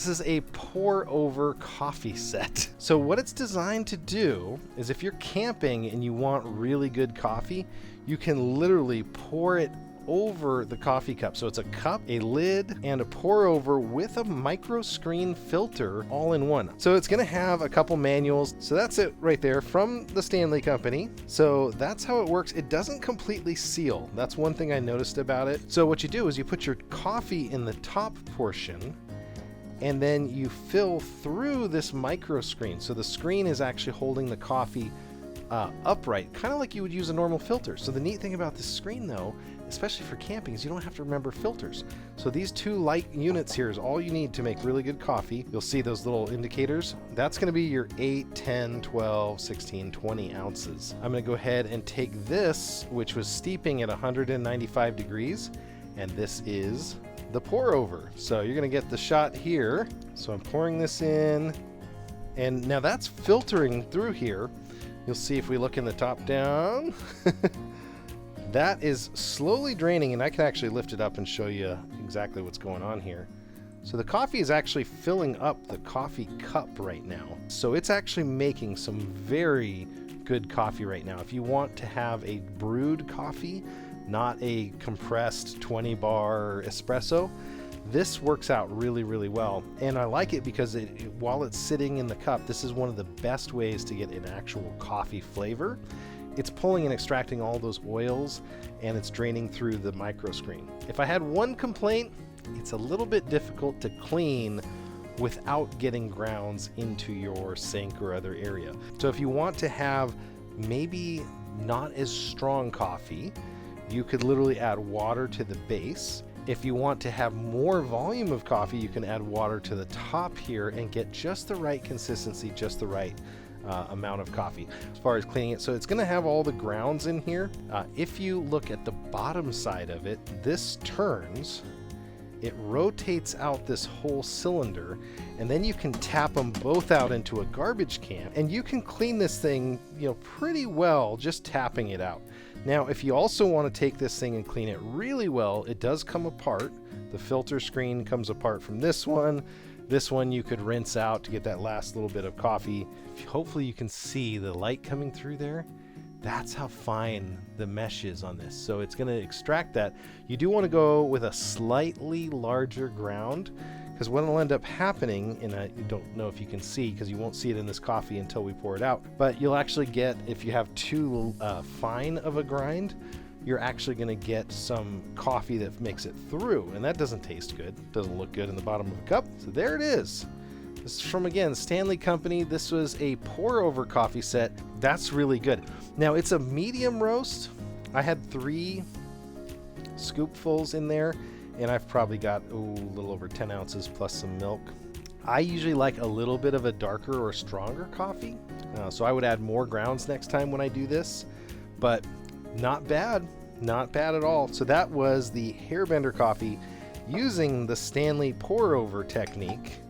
This is a pour over coffee set. So what it's designed to do is if you're camping and you want really good coffee, you can literally pour it over the coffee cup. So it's a cup, a lid, and a pour over with a Microscreen filter all in one. So it's gonna have a couple manuals. So that's it right there from the Stanley company. So that's how it works. It doesn't completely seal. That's one thing I noticed about it. So what you do is you put your coffee in the top portion, and then you fill through this Microscreen. So the screen is actually holding the coffee upright, kind of like you would use a normal filter. So the neat thing about this screen though, especially for camping, is you don't have to remember filters. So these two light units here is all you need to make really good coffee. You'll see those little indicators. That's gonna be your 8, 10, 12, 16, 20 ounces. I'm gonna go ahead and take this, which was steeping at 195 degrees, and this is the pour over. So you're gonna get the shot here. So I'm pouring this in, and now that's filtering through here. You'll see if we look in the top down, that is slowly draining, and I can actually lift it up and show you exactly what's going on here. So the coffee is actually filling up the coffee cup right now. So it's actually making some very good coffee right now. If you want to have a brewed coffee, not a compressed 20 bar espresso, this works out really, really well. And I like it because while it's sitting in the cup, this is one of the best ways to get an actual coffee flavor. It's pulling and extracting all those oils, and it's draining through the Microscreen. If I had one complaint, it's a little bit difficult to clean without getting grounds into your sink or other area. So if you want to have maybe not as strong coffee, you could literally add water to the base. If you want to have more volume of coffee, you can add water to the top here and get just the right consistency, just the right amount of coffee as far as cleaning it. So it's going to have all the grounds in here. If you look at the bottom side of it, this turns, it rotates out this whole cylinder, and then you can tap them both out into a garbage can, and you can clean this thing, pretty well just tapping it out. Now, if you also want to take this thing and clean it really well, it does come apart. The filter screen comes apart from this one. This one you could rinse out to get that last little bit of coffee. Hopefully you can see the light coming through there. That's how fine the mesh is on this. So it's going to extract that. You do want to go with a slightly larger ground, because what will end up happening, and I don't know if you can see because you won't see it in this coffee until we pour it out, but you'll actually get, if you have too fine of a grind, you're actually going to get some coffee that makes it through, and that doesn't taste good. Doesn't look good in the bottom of the cup. So there it is. This is from, again, Stanley Company. This was a pour over coffee set. That's really good. Now it's a medium roast. I had 3 scoopfuls in there, and I've probably got a little over 10 ounces plus some milk. I usually like a little bit of a darker or stronger coffee, so I would add more grounds next time when I do this, but not bad at all. So that was the Hairbender coffee using the Stanley pour over technique.